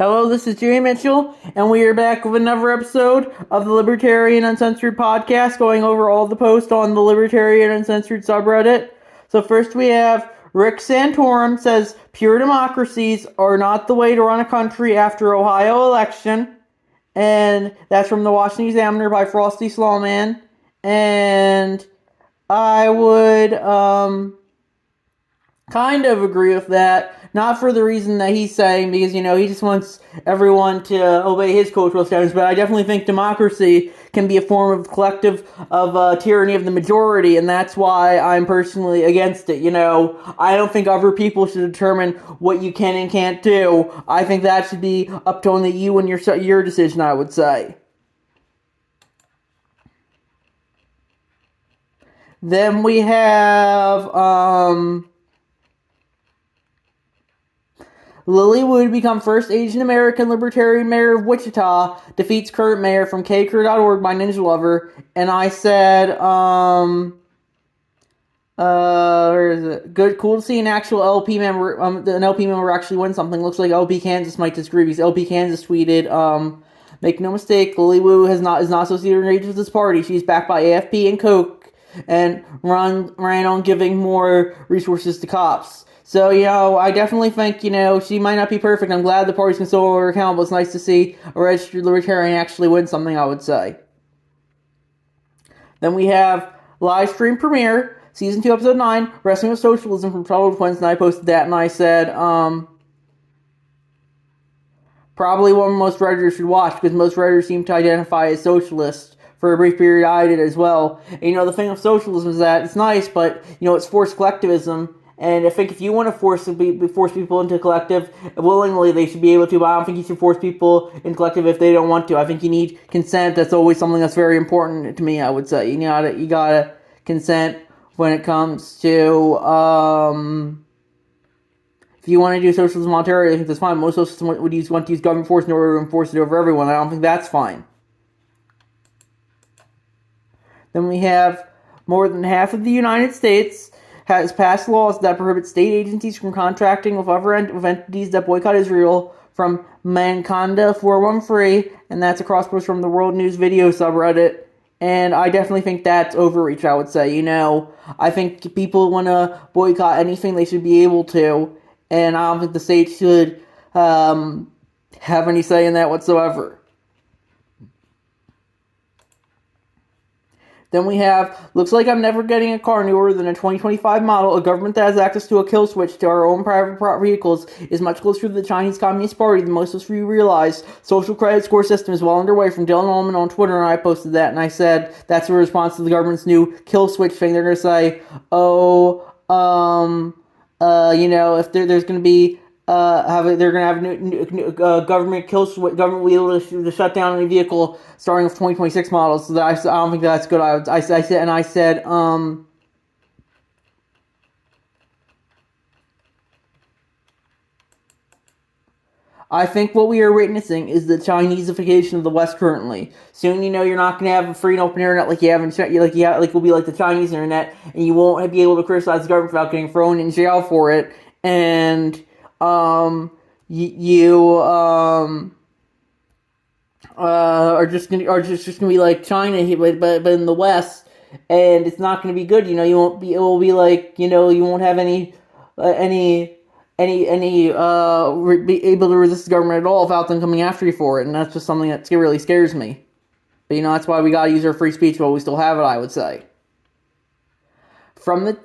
Hello, this is Jay Mitchell, and we are back with another episode of the Libertarian Uncensored podcast, going over all the posts on the Libertarian Uncensored subreddit. So first we have Rick Santorum says, pure democracies are not the way to run a country after Ohio election. And that's from the Washington Examiner by Frosty Slawman. And I would, kind of agree with that. Not for the reason that he's saying, because, he just wants everyone to obey his cultural standards, but I definitely think democracy can be a form of collective, tyranny of the majority, and that's why I'm personally against it, I don't think other people should determine what you can and can't do. I think that should be up to only you and your decision, I would say. Then we have, Lily Wood become first Asian American Libertarian mayor of Wichita, defeats current mayor from kcur.org by Ninja Lover, and I said, where is it? Good, cool to see an actual LP member, an LP member actually win something. Looks like LP Kansas might disagree because LP Kansas tweeted, make no mistake, Lily Wu is not associated with this party. She's backed by AFP and Coke, and ran on giving more resources to cops. So, I definitely think, she might not be perfect. I'm glad the parties can still hold her accountable. It's nice to see a registered libertarian actually win something, I would say. Then we have live stream premiere, season 2, episode 9, Wrestling with Socialism from Troubled Twins, and I posted that, and I said, probably one most Redditors should watch, because most Redditors seem to identify as socialist. For a brief period, I did as well. And, the thing with socialism is that it's nice, but, it's forced collectivism. And I think if you want to force people into a collective willingly, they should be able to. But I don't think you should force people into collective if they don't want to. I think you need consent. That's always something that's very important to me, I would say. You gotta consent when it comes to, if you want to do socialism voluntarily, I think that's fine. Most socialists want to use government force in order to enforce it over everyone. I don't think that's fine. Then we have more than half of the United States has passed laws that prohibit state agencies from contracting with other entities that boycott Israel, from Manconda 413, and that's a cross post from the World News Video subreddit. And I definitely think that's overreach, I would say. I think people want to boycott anything, they should be able to, and I don't think the state should have any say in that whatsoever. Then we have, looks like I'm never getting a car newer than a 2025 model. A government that has access to a kill switch to our own private vehicles is much closer to the Chinese Communist Party than most of you realize. Social credit score system is well underway from Dylan Ullman on Twitter, and I posted that, and I said that's a response to the government's new kill switch thing. They're going to say, if there's going to be, they're going to have new government kill switch, government will be able to shut down any vehicle starting with 2026 models. So that I don't think that's good. I said, I think what we are witnessing is the Chineseification of the West currently. Soon, you're not going to have a free and open internet like you have like will be like the Chinese internet, and you won't be able to criticize the government without getting thrown in jail for it. And are just gonna be like China, but in the West, and it's not gonna be good. You won't be. It will be like you won't have any be able to resist the government at all without them coming after you for it, and that's just something that really scares me. But that's why we gotta use our free speech while we still have it, I would say.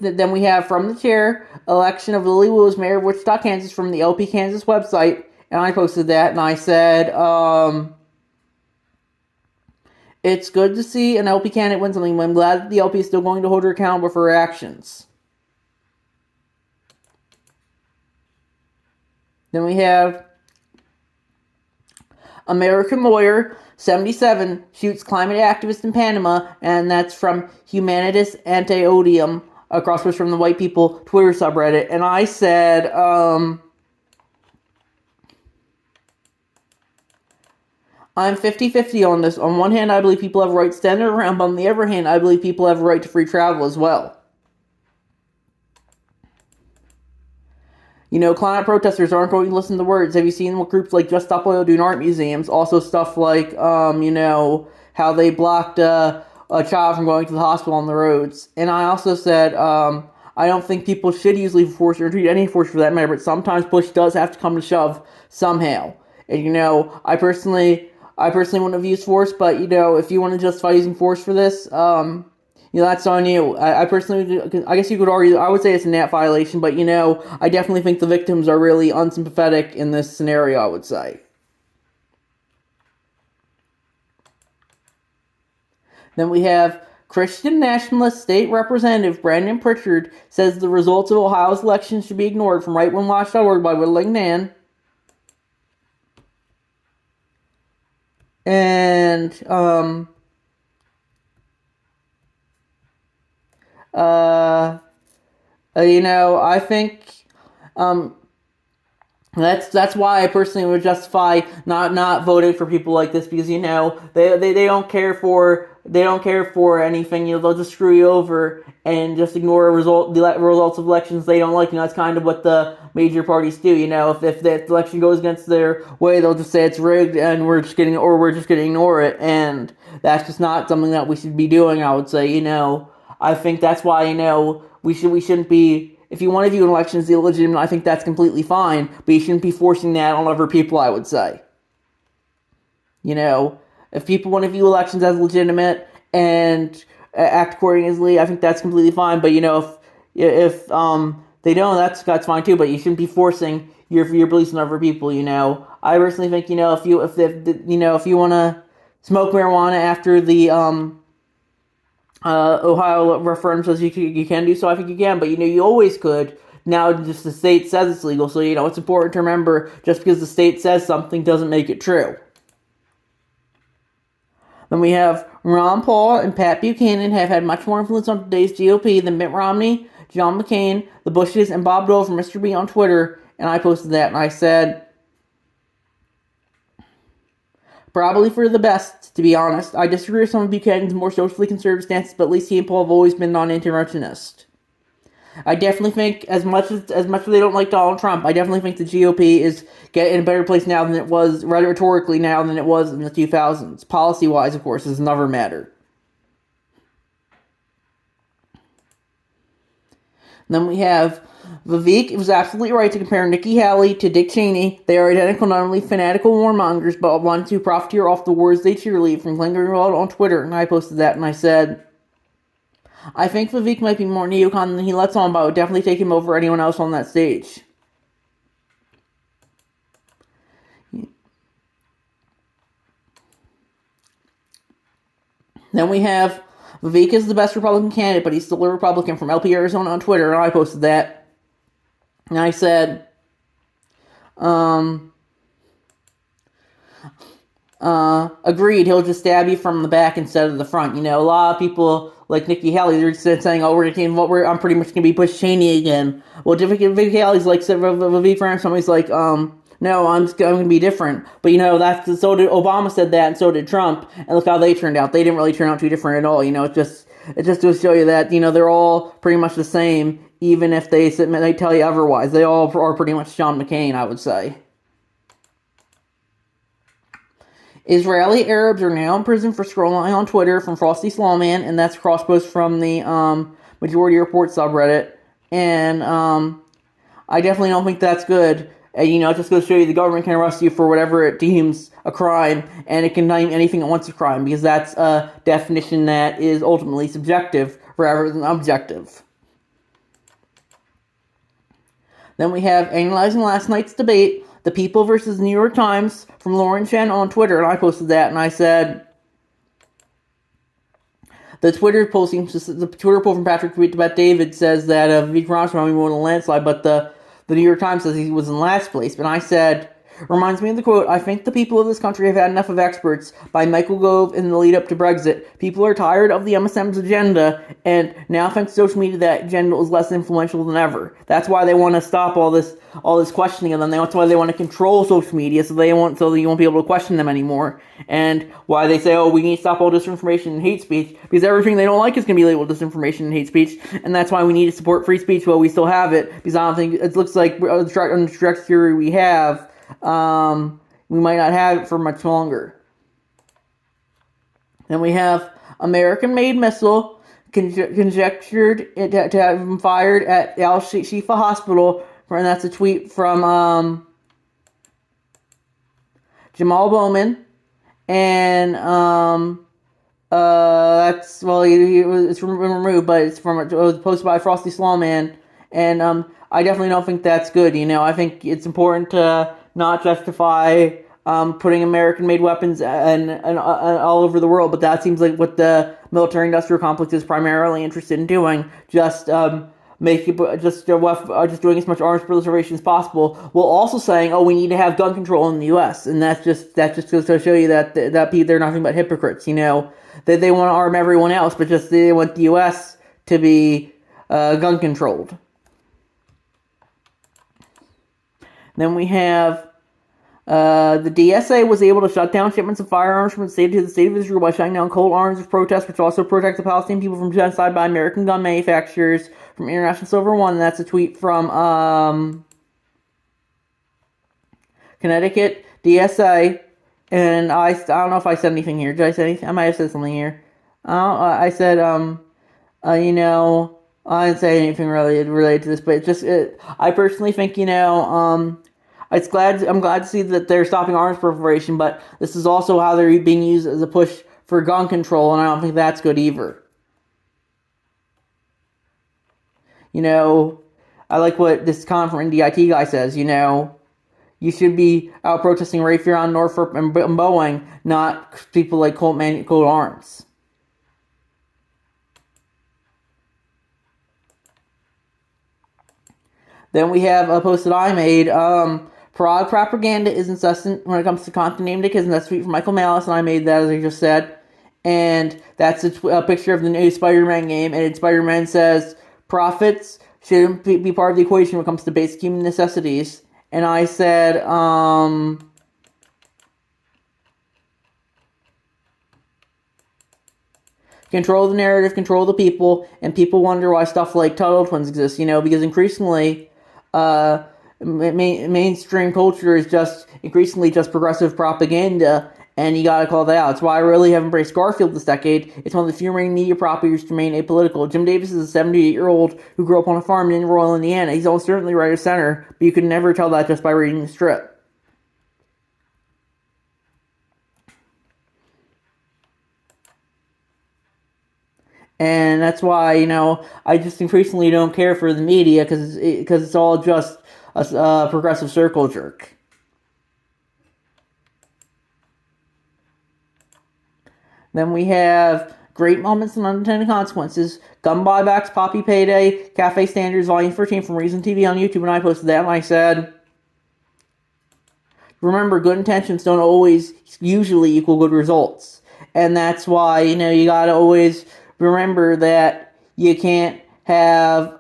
Then we have from the chair, election of Lily Wu as mayor of Wichita, Kansas, from the LP Kansas website, and I posted that, and I said, it's good to see an LP candidate win something, but I'm glad that the LP is still going to hold her accountable for her actions. Then we have American lawyer 77 shoots climate activist in Panama, and that's from Humanitas Anti-Odium, across from the white people Twitter subreddit. And I said, I'm 50-50 on this. On one hand, I believe people have a right to stand their ground, but on the other hand, I believe people have a right to free travel as well. climate protesters aren't going to listen to words. Have you seen what groups like Just Stop Oil do in art museums? Also stuff like, how they blocked a child from going to the hospital on the roads. And I also said, I don't think people should use lethal force or treat any force for that matter, but sometimes push does have to come to shove somehow. And, I personally wouldn't have used force, but, if you want to justify using force for this, that's on you. I personally, I guess you could argue, I would say it's a NAT violation, but, I definitely think the victims are really unsympathetic in this scenario, I would say. Then we have Christian Nationalist State Representative Brandon Pritchard says the results of Ohio's election should be ignored, from rightwingwatch.org by Whittling Nan. And, I think, that's why I personally would justify not voting for people like this, because they don't care for anything. They'll just screw you over and just ignore the results of elections they don't like. That's kind of what the major parties do. If the election goes against their way, they'll just say it's rigged and we're just gonna ignore it, and that's just not something that we should be doing, I would say. I think that's why we shouldn't be. If you want to view an election as illegitimate, I think that's completely fine, but you shouldn't be forcing that on other people, I would say. If people want to view elections as legitimate and act accordingly, I think that's completely fine. But if they don't, that's fine too. But you shouldn't be forcing your beliefs on other people. I personally think if you want to smoke marijuana after the Ohio referendum says you can do so, I think you can. But you always could. Now just the state says it's legal, so it's important to remember just because the state says something doesn't make it true. Then we have Ron Paul and Pat Buchanan have had much more influence on today's GOP than Mitt Romney, John McCain, the Bushes, and Bob Dole from Mr. B on Twitter, and I posted that, and I said, probably for the best, to be honest. I disagree with some of Buchanan's more socially conservative stances, but at least he and Paul have always been non-interventionist. I definitely think, as much as they don't like Donald Trump, I definitely think the GOP is getting in a better place now than it was, rhetorically now, than it was in the 2000s. Policy-wise, of course, is another matter. Then we have Vivek was absolutely right to compare Nikki Haley to Dick Cheney. They are identical, not only fanatical warmongers, but want to profiteer off the wars they cheerlead, from Glenn Greenwald on Twitter, and I posted that, and I said, I think Vivek might be more neocon than he lets on, but I would definitely take him over anyone else on that stage. Then we have Vivek is the best Republican candidate, but he's still a Republican, from LP Arizona on Twitter, and I posted that. And I said, agreed, he'll just stab you from the back instead of the front. A lot of people like Nikki Haley, they're saying, I'm pretty much going to be Bush Cheney again. Well, Nikki Haley's like, Vivek for somebody's like, no, I'm going to be different. But, so did Obama said that, and so did Trump, and look how they turned out. They didn't really turn out too different at all. It just to show you that, they're all pretty much the same, even if they tell you otherwise. They all are pretty much John McCain, I would say. Israeli Arabs are now in prison for scrolling on Twitter, from Frosty Slawman, and that's a cross-post from the Majority Report subreddit. And I definitely don't think that's good. It just goes to show you the government can arrest you for whatever it deems a crime, and it can name anything it wants a crime, because that's a definition that is ultimately subjective rather than objective. Then we have analyzing last night's debate, The People versus New York Times, from Lauren Chen on Twitter, and I posted that, and I said, the Twitter poll from Patrick Bet David says that Vivek Ramaswamy won a landslide, but the New York Times says he was in last place. But I said, Reminds me of the quote, "I think the people of this country have had enough of experts," by Michael Gove in the lead up to Brexit. People are tired of the MSM's agenda, and now thanks to social media, that agenda is less influential than ever. That's why they want to stop all this questioning of them. That's why they want to control social media, so you won't be able to question them anymore. And why they say, "Oh, we need to stop all disinformation and hate speech," because everything they don't like is going to be labeled disinformation and hate speech, and that's why we need to support free speech while we still have it, because I don't think it looks like on the trajectory we have, we might not have it for much longer. Then we have American-made missile conjectured to have been fired at Al Shifa Hospital, and that's a tweet from Jamal Bowman, and it's removed, but it was posted by Frosty Slawman, and I definitely don't think that's good. I think it's important to not justify putting American-made weapons and all over the world, but that seems like what the military-industrial complex is primarily interested in doing. Just doing as much arms proliferation as possible, while also saying, "Oh, we need to have gun control in the U.S." And that just goes to show you that they're nothing but hypocrites. That they want to arm everyone else, but just they want the U.S. to be gun controlled. Then we have the DSA was able to shut down shipments of firearms from the state of Israel by shutting down cold arms of protest, which also protect the Palestinian people from genocide by American gun manufacturers, from International Silver One. And that's a tweet from Connecticut DSA. And I don't know if I said anything here. Did I say anything? I might have said something here. I said, I didn't say anything related to this, but I personally think, I'm glad to see that they're stopping arms proliferation, but this is also how they're being used as a push for gun control, and I don't think that's good either. I like what this comment from NDIT guy says, you should be out protesting Raytheon, Northrop, and Boeing, not people like Colt Arms. Then we have a post that I made. Prague propaganda is incessant when it comes to content named Dickens, and that's a tweet from Michael Malice, and I made that, as I just said. And that's a picture of the new Spider-Man game, and Spider-Man says, "Profits shouldn't be part of the equation when it comes to basic human necessities." And I said, control the narrative, control the people, and people wonder why stuff like Tuttle Twins exists, because increasingly, mainstream culture is just increasingly just progressive propaganda, and you gotta call that out. It's why I really have embraced Garfield this decade. It's one of the few remaining media properties to remain apolitical. Jim Davis is a 78-year-old who grew up on a farm in Royal, Indiana. He's almost certainly right of center, but you could never tell that just by reading the strip. And that's why, I just increasingly don't care for the media, because it's all just a progressive circle jerk. Then we have great moments and unintended consequences. Gun buybacks, Poppy Payday, Cafe Standards, Volume 13 from Reason TV on YouTube, and I posted that, and I said, remember, good intentions don't always usually equal good results. And that's why, you gotta always remember that you can't have,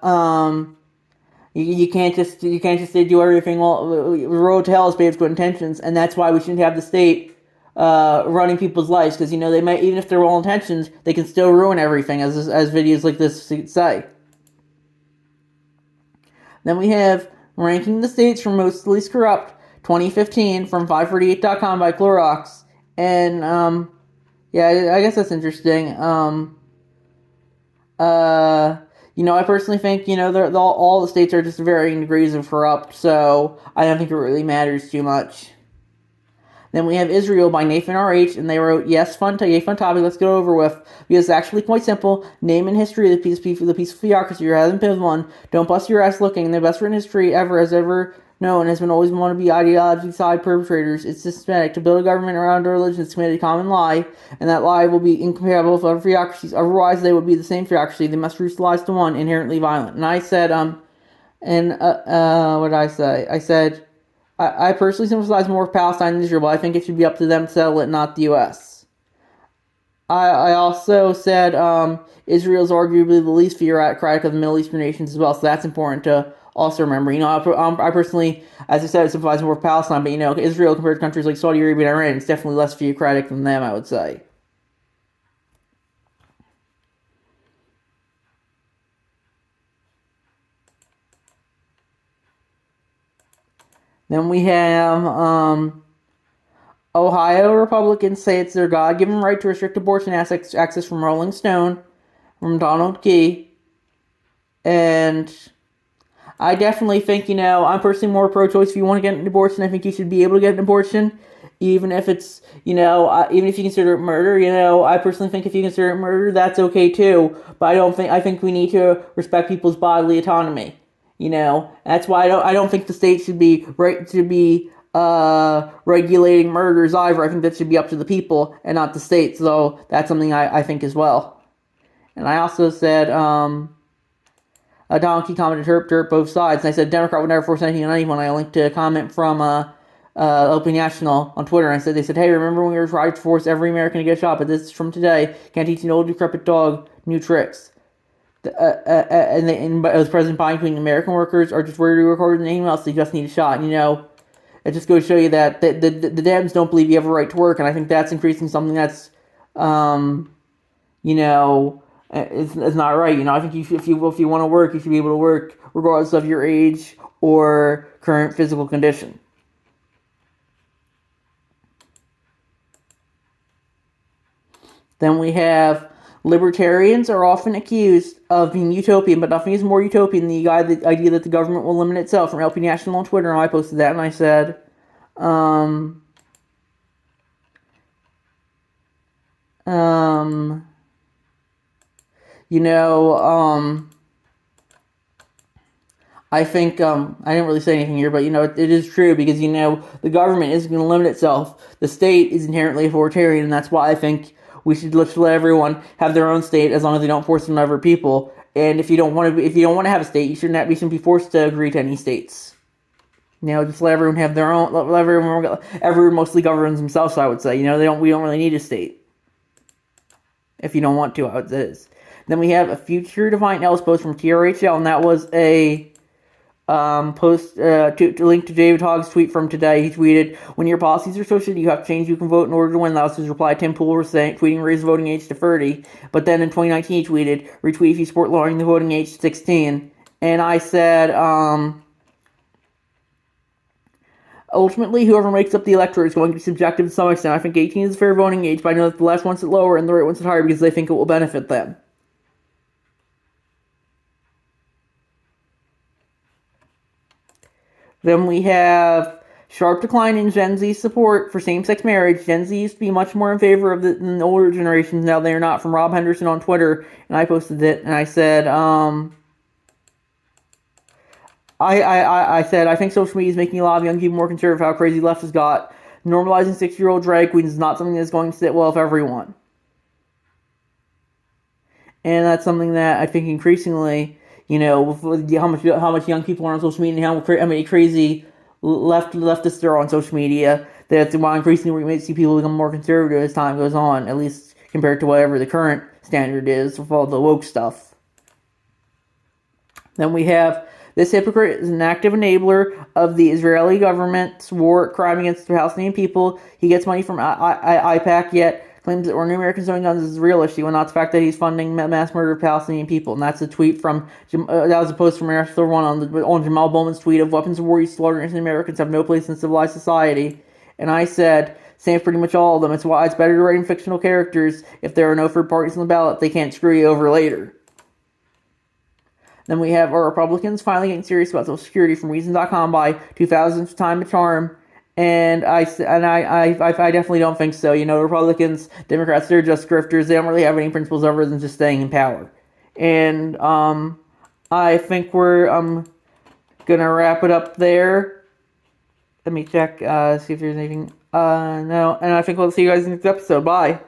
you can't just do everything. Well, the road to hell is paved with good intentions, and that's why we shouldn't have the state running people's lives, because they might, even if they're well intentioned, they can still ruin everything, as videos like this say. Then we have ranking the states from most to least corrupt, 2015 from 538.com by Clorox, and I guess that's interesting. I personally think all the states are just varying degrees of corrupt, so I don't think it really matters too much. Then we have Israel by Nathan R.H., and they wrote, "Yes, fun topic, let's get over with. Because it's actually quite simple. Name in history the piece of theocracy or hasn't been one. Don't bust your ass looking. The best written history has ever known has been always want to be ideology side perpetrators. It's systematic. To build a government around a religion is committed a common lie, and that lie will be incomparable with other theocracies. Otherwise, they would be the same theocracy. They must reduce lies to one, inherently violent." And I said, what did I say? I said, I personally sympathize more with Palestine and Israel, but I think it should be up to them to settle it, not the U.S. I also said Israel's arguably the least theocratic of the Middle Eastern nations as well, so that's important to also remember. I personally, as I said, sympathize more with Palestine, but Israel compared to countries like Saudi Arabia and Iran, it's definitely less theocratic than them, I would say. Then we have Ohio Republicans say it's their God-given right to restrict abortion access from Rolling Stone, from Donald Key. And I definitely think, I'm personally more pro-choice. If you want to get an abortion, I think you should be able to get an abortion, even if it's, even if you consider it murder. I personally think if you consider it murder, that's okay too. But I think we need to respect people's bodily autonomy. That's why I don't think the state should be regulating murders either. I think that should be up to the people and not the state. So that's something I think as well. And I also said, Donald Key commented, "Herp both sides." And I said, Democrat would never force anything on anyone. I linked to a comment from LP National on Twitter, and they said, "Hey, remember when we were trying to force every American to get a shot? But this is from today. Can't teach an old decrepit dog new tricks." And as President Biden tweeting, American workers are just worried to record anything else. They just need a shot. It just goes to show you that the Dems don't believe you have a right to work, and I think that's increasing something that's, it's not right. I think if you want to work, you should be able to work regardless of your age or current physical condition. Then we have libertarians are often accused of being utopian, but nothing is more utopian than the idea that the government will limit itself. From LP National on Twitter, and I posted that, and I said, I think, I didn't really say anything here, but it is true because, the government isn't going to limit itself. The state is inherently authoritarian, and that's why I think we should let everyone have their own state as long as they don't force it on other people. And if you don't want to have a state, you shouldn't be forced to agree to any states. Just let everyone have their own. Everyone mostly governs themselves. So I would say, we don't really need a state. If you don't want to, it is. Then we have a Future Divine Else post from TRHL, and that was a post to link to David Hogg's tweet from today. He tweeted, "When your policies are so shitty you have to change, you can vote in order to win." That was his reply. Tim Pool was tweeting raise the voting age to 30. But then in 2019 he tweeted, "Retweet if you support lowering the voting age to 16. And I said, ultimately, whoever makes up the electorate is going to be subjective to some extent. I think 18 is a fair voting age, but I know that the left wants it lower and the right wants it higher because they think it will benefit them." Then we have sharp decline in Gen Z support for same-sex marriage. Gen Z used to be much more in favor of than the older generations. Now they are not. From Rob Henderson on Twitter, and I posted it, and I said, I said, I think social media is making a lot of young people more conservative. How crazy left has got. Normalizing 6-year-old drag queens is not something that's going to sit well with everyone. And that's something that I think increasingly, with how much young people are on social media and how many crazy leftists are on social media, that's why increasingly we're going to see people become more conservative as time goes on, at least compared to whatever the current standard is with all the woke stuff. Then we have, this hypocrite is an active enabler of the Israeli government's war crime against the Palestinian people. He gets money from IPAC, yet claims that ordinary Americans owning guns is a real issue, and not the fact that he's funding mass murder of Palestinian people. And that's a tweet from, that was a post from Arthur One on Jamal Bowman's tweet of weapons of war used to slaughter innocent Americans have no place in civilized society. And I said, same for pretty much all of them. It's why it's better to write in fictional characters. If there are no third parties on the ballot, they can't screw you over later. Then we have our Republicans finally getting serious about Social Security from Reason.com by 2000's time to charm. And I definitely don't think so. Republicans, Democrats, they're just grifters. They don't really have any principles other than just staying in power. And I think we're gonna wrap it up there. Let me check, see if there's anything. No, and I think we'll see you guys in the next episode. Bye.